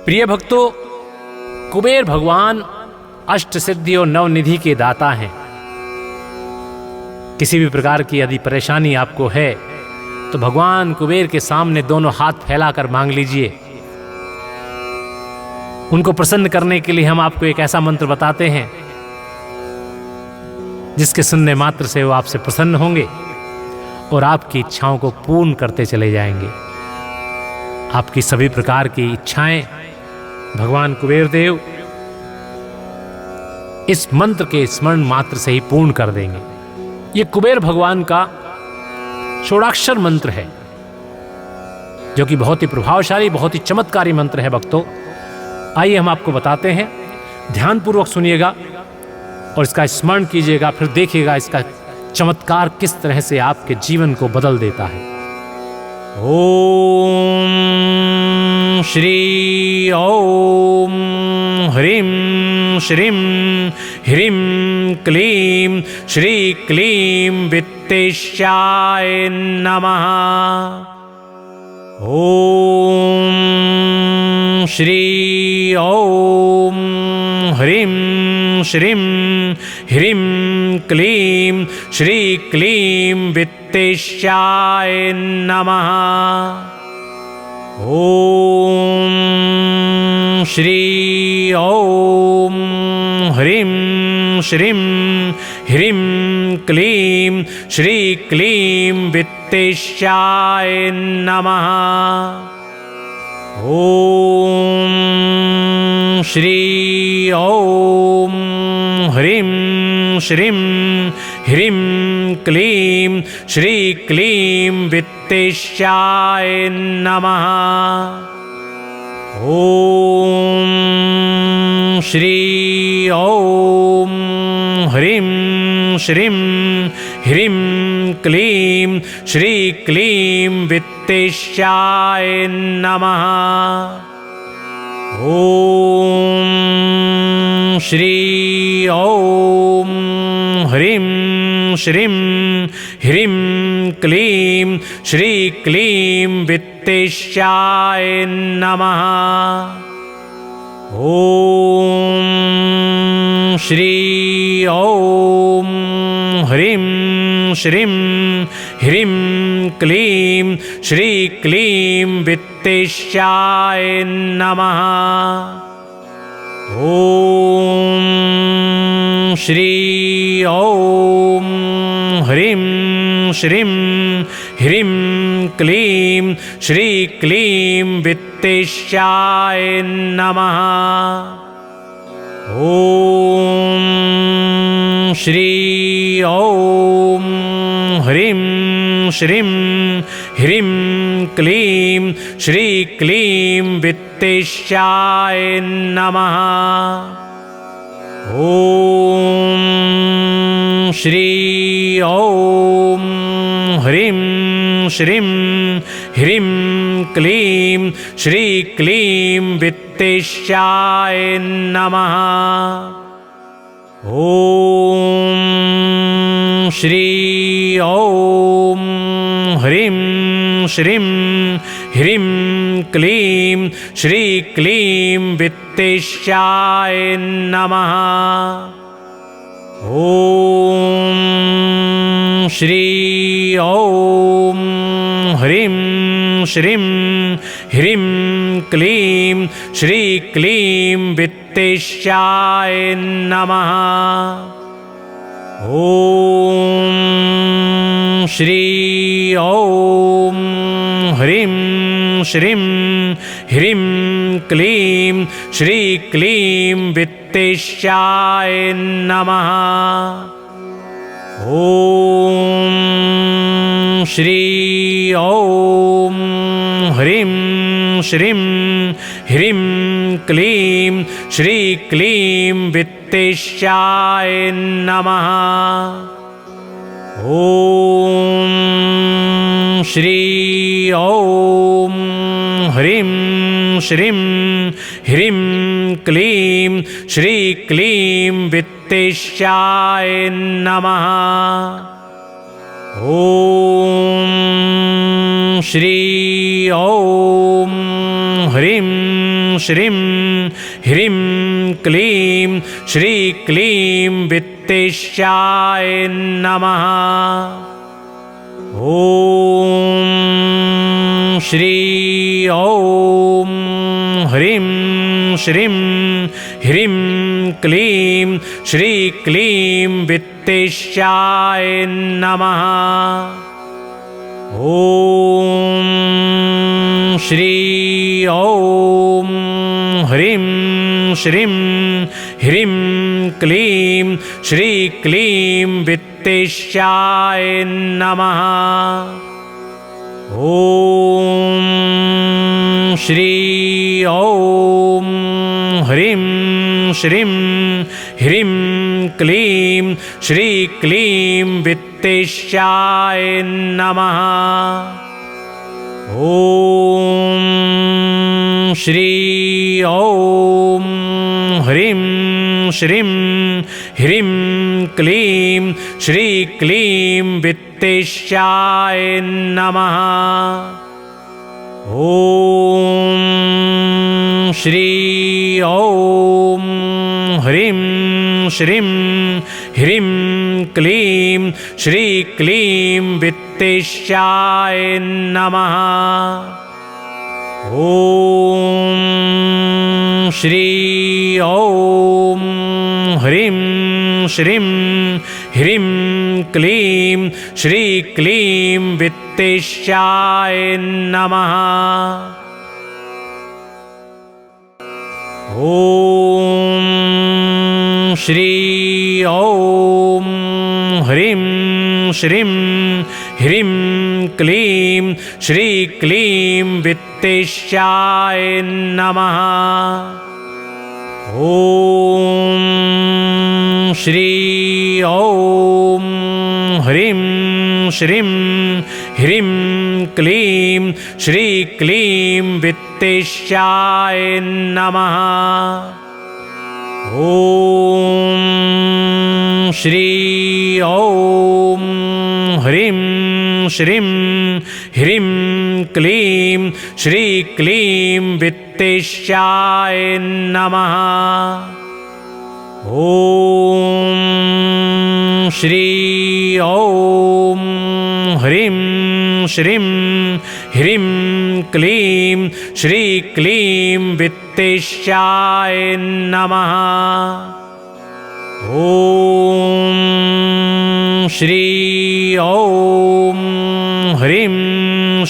प्रिय भक्तों, कुबेर भगवान अष्ट सिद्धि और नवनिधि के दाता हैं। किसी भी प्रकार की यदि परेशानी आपको है तो भगवान कुबेर के सामने दोनों हाथ फैलाकर मांग लीजिए। उनको प्रसन्न करने के लिए हम आपको एक ऐसा मंत्र बताते हैं जिसके सुनने मात्र से वो आपसे प्रसन्न होंगे और आपकी इच्छाओं को पूर्ण करते चले जाएंगे। आपकी सभी प्रकार की इच्छाएं भगवान कुबेर देव इस मंत्र के स्मरण मात्र से ही पूर्ण कर देंगे। ये कुबेर भगवान का षोडाक्षर मंत्र है जो कि बहुत ही प्रभावशाली, बहुत ही चमत्कारी मंत्र है। भक्तों, आइए हम आपको बताते हैं, ध्यानपूर्वक सुनिएगा और इसका स्मरण कीजिएगा, फिर देखिएगा इसका चमत्कार किस तरह से आपके जीवन को बदल देता है। ओम श्री ओम ह्रीं श्रीं ह्रीं क्लीं श्री क्लीं वित्तेशाय नमः। ओम श्री ओम ह्रीं श्रीं ह्रीं क्लीं श्री क्लीं वित्तेशाय नमः। ओम श्री ओम ह्रीं श्रीं ह्रीं क्लीं श्री क्लीं वित्तेशाय नमः। ओम श्री ओम ह्रीं श्रीं ह्रीं क्लीं श्री क्लीं वित्तेशाय नमः। ओम श्री ओम ह्रीं श्रीं ह्रीं क्लीं श्री क्लीं वित्तेशाय नमः। ओम श्री ओम ह्रीं श्रीं ह्रीं क्लीं श्री क्लीं वित्तेशाय नमः। ओम श्री ओम ह्रीं श्रीं ह्रीं क्लीं श्री क्लीं वित्तेशाय नमः। ओम श्री ओम ह्रीं श्रीं ह्रीं क्लीं श्री क्लीं वित्तेशाय नमः। ओम श्री ओम ह्रीं श्रीं ह्रीं क्लीं श्री क्लीं वित्तेशाय नमः। ओम श्री ओम ह्रीं श्रीं ह्रीं क्लीं श्री क्लीं वित्तेशाय नमः। ओम श्री ओम ह्रीं श्रीं ह्रीं क्लीं श्री क्लीं वित्तेशाय नमः। ओम श्री ओम ह्रीं श्रीं ह्रीं क्लीं श्री क्लीं वित्तेशाय नमः। ओम श्री ओम ह्रीं श्रीं ह्रीं क्लीं श्री क्लीं वित्तेशाय नमः। ओम श्री ओम ह्रीं श्रीं ह्रीं क्लीं श्री क्लीं वित्तेशाय नमः। ओम श्री ओम ह्रीं श्रीं ह्रीं क्लीं श्री क्लीं वित्तेशाय नमः। ओम श्री ओम ह्रीं श्रीं ह्रीं क्लीं श्रीक्लीं वित्तेश्याय नमः। ॐ श्री ॐ ह्रीं श्रीं ह्रीं क्लीं श्रीक्लीं वित्तेश्याय नमः। ॐ श्री ॐ ह्रीं श्रीं ह्रीं क्लीं श्रीक्लीं वित्तेश्याय नमः। ॐ श्री ॐ ह्रीं श्रीं ह्रीं क्लीं श्रीक्लीं वित्तेश्याय नमः। ॐ श्री ॐ ह्रीं श्रीं ह्रीं क्लीं श्रीक्लीं वित्तेश्याय नमः। ॐ श्री ॐ ह्रीं श्रीं ह्रीं क्लीं श्रीक्लीं वित्तेश्याय नमः। ॐ श्री ॐ ह्रीं श्रीं ह्रीं क्लीं श्रीक्लीं वित्तेश्याय नमः। ॐ श्री ॐ ह्रीं श्रीं ह्रीं क्लीं श्रीक्लीं वित्तेश्याय नमः। ॐ श्री ॐ ह्रीं श्रीं ह्रीं क्लीं श्रीक्लीं वित्तेश्याय नमः। ॐ श्री ॐ ह्रीं श्रीं ह्रीं क्लीं श्रीक्लीं वित्तेश्याय नमः। ॐ श्री ॐ ह्रीं श्रीं ह्रीं क्लीं श्रीक्लीं वित्तेश्याय नमः। ॐ श्री ॐ ह्रीं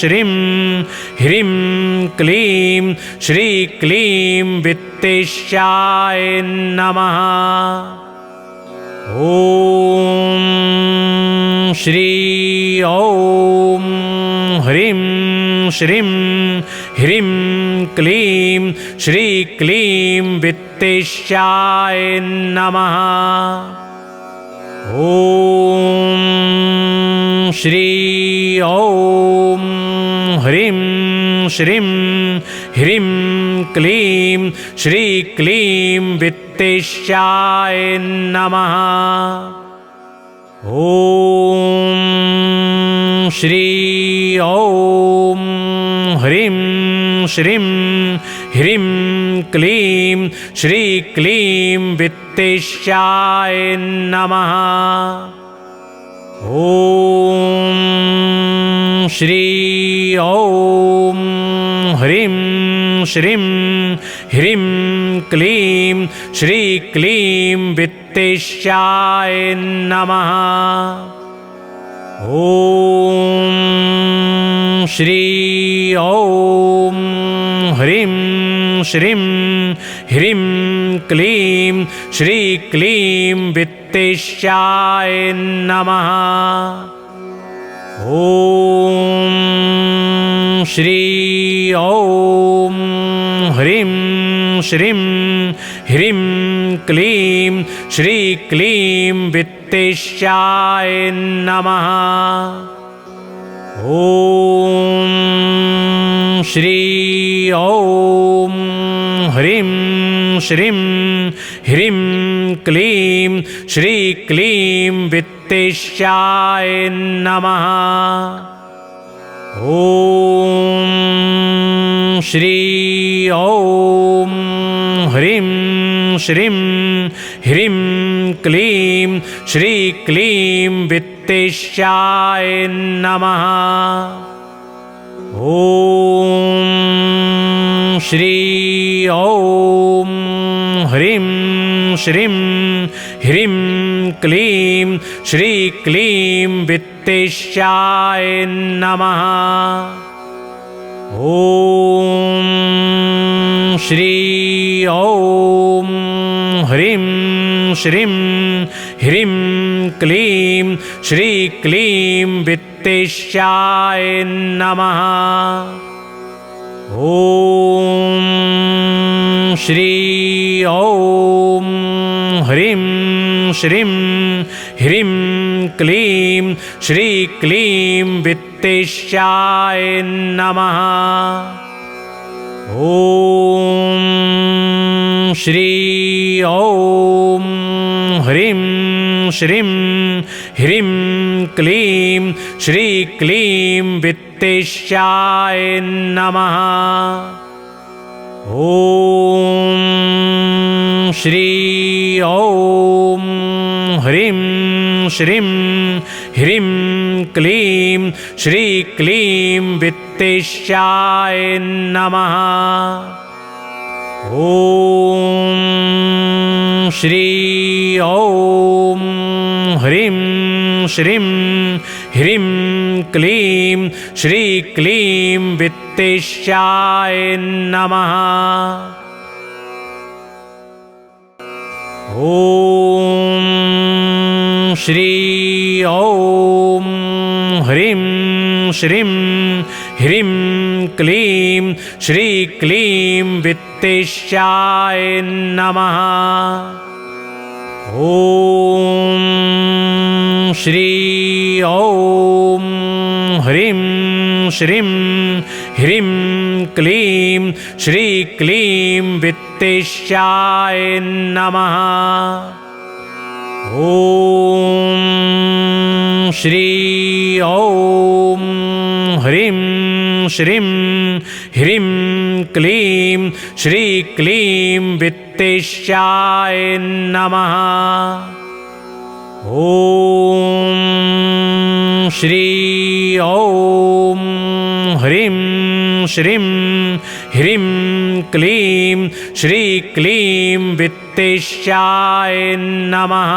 श्रीं ह्रीं क्लीं श्रीक्लीं वित्तेश्याय नमः। ॐ श्री ॐ ह्रीं श्रीं ह्रीं क्लीं श्रीक्लीं वित्तेश्याय नमः। ॐ श्री ॐ ह्रीं श्रीं ह्रीं क्लीं श्रीक्लीं वित्तेश्याय नमः। ॐ श्री ॐ ह्रीं श्रीं ह्रीं क्लीं श्रीक्लीं वित्तेश्याय नमः। ॐ श्री ॐ ह्रीं श्रीं ह्रीं क्लीं श्रीक्लीं वित्तेश्याय नमः। ॐ श्री ॐ ह्रीं श्रीं ह्रीं क्लीं श्रीक्लीं वित्तेश्याय नमः। ॐ श्री ॐ ह्रीं श्रीं ह्रीं क्लीं श्रीक्लीं वित्तेश्याय नमः। ॐ श्री ॐ ह्रीं श्रीं ह्रीं क्लीं श्रीक्लीं वित्तेश्याय नमः। ॐ श्री ॐ श्रीं ह्रीं क्लीं श्रीक्लीं वित्तेश्याय नमः। ॐ श्री ॐ ह्रीं श्रीं ह्रीं क्लीं श्रीक्लीं वित्तेश्याय नमः। ॐ श्री ॐ ह्रीं श्रीं ह्रीं क्लीं श्रीक्लीं वित्तेश्याय नमः। ॐ श्री ॐ ह्रीं श्रीं ह्रीं क्लीं श्रीक्लीं वित्तेश्याय नमः। ॐ श्री ॐ ह्रीं श्रीं ह्रीं क्लीं श्रीक्लीं वित्तेश्याय नमः। ॐ श्री ॐ ह्रीं श्रीं ह्रीं क्लीं श्रीक्लीं वित्तेश्याय नमः। ॐ श्री ॐ ह्रीं श्रीं ह्रीं क्लीं श्रीक्लीं वित्तेश्याय नमः। ॐ श्री ॐ ह्रीं श्रीं ह्रीं क्लीं श्रीक्लीं वित्तेश्याय नमः। ॐ श्री ॐ ह्रीं श्रीं ह्रीं क्लीं श्रीक्लीं वित्तेश्याय नमः। ॐ श्री ॐ ह्रीं श्रीं ह्रीं क्लीं श्रीक्लीं वित्तेश्याय नमः। ॐ श्री ॐ ह्रीं श्रीं ह्रीं क्लीं श्रीक्लीं वित्तेश्याय नमः।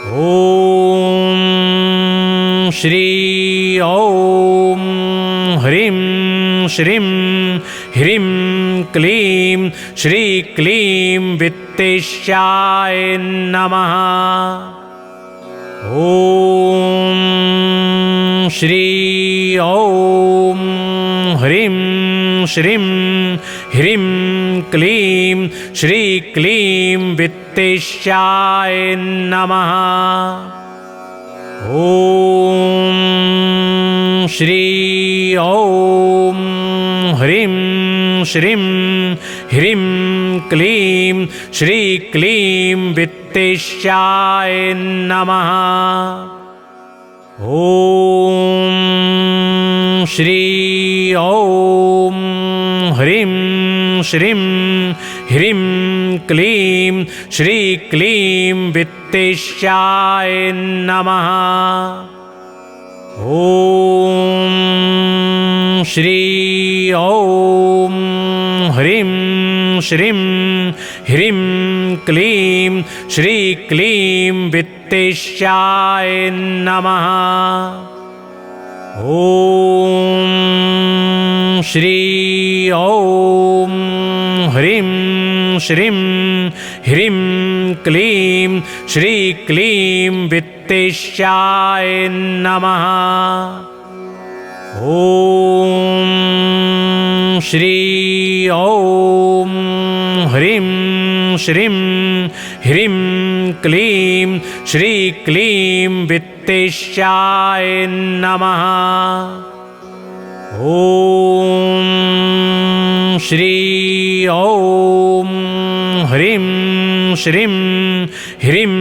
ॐ श्री ॐ ह्रीं श्रीं ह्रीं क्लीं श्रीक्लीं वित्तेश्याय नमः। ॐ श्री ॐ ह्रीं श्रीं ह्रीं क्लीं श्रीक्लीं वित्तेश्याय नमः। ॐ श्री ॐ ह्रीं श्रीं ह्रीं क्लीं श्रीक्लीं वित्तेश्याय नमः। ॐ श्री ॐ ह्रीं श्रीं ह्रीं क्लीं श्रीक्लीं वित्तेश्याय नमः। ॐ श्री ॐ ह्रीं श्रीं ह्रीं क्लीं श्रीक्लीं वित्तेश्याय नमः। ॐ श्री ॐ ह्रीं श्रीं ह्रीं क्लीं श्रीक्लीं वित्तेश्याय नमः। ॐ श्री ॐ ह्रीं श्रीं ह्रीं क्लीं श्रीक्लीं वित्तेश्याय नमः। ॐ श्री ॐ ह्रीं श्रीं ह्रीं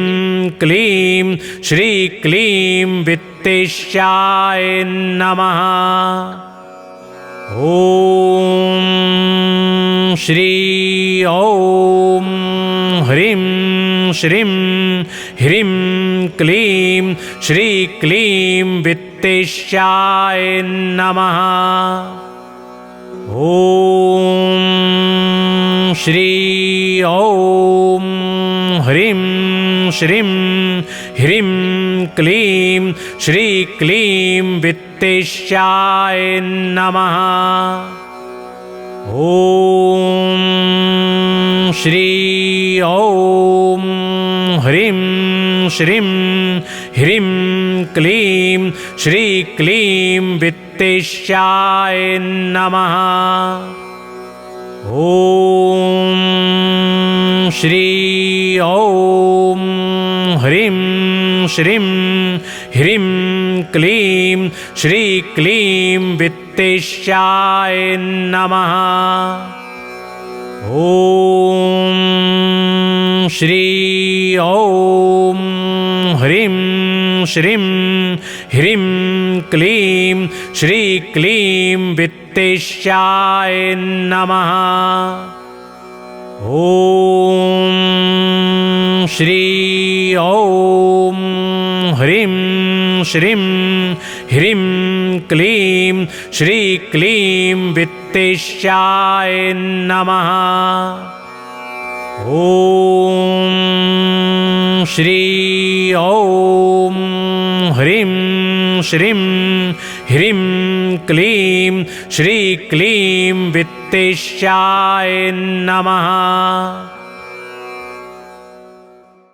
क्लीं श्रीक्लीं वित्तेश्याय नमः। ॐ श्री ॐ ह्रीं श्रीं ह्रीं क्लीं श्रीक्लीं वित्तेश्याय नमः। ॐ श्री ॐ ह्रीं श्रीं ह्रीं क्लीं श्रीक्लीं वित्तेश्याय नमः। ॐ श्री ॐ ह्रीं श्रीं ह्रीं क्लीं श्रीक्लीं वित्तेश्याय नमः। ॐ श्री ॐ ह्रीं श्रीं ह्रीं क्लीं श्रीक्लीं वित्तेश्याय नमः। ॐ श्री ॐ ह्रीं श्रीं ह्रीं क्लीं श्रीक्लीं वित्तेश्याय नमः। ॐ श्री ॐ ह्रीं श्रीं ह्रीं क्लीं श्रीक्लीं वित्तेश्याय नमः। ॐ श्री ॐ ह्रीं श्रीं ह्रीं क्लीं श्रीक्लीं वित्तेश्याय नमः।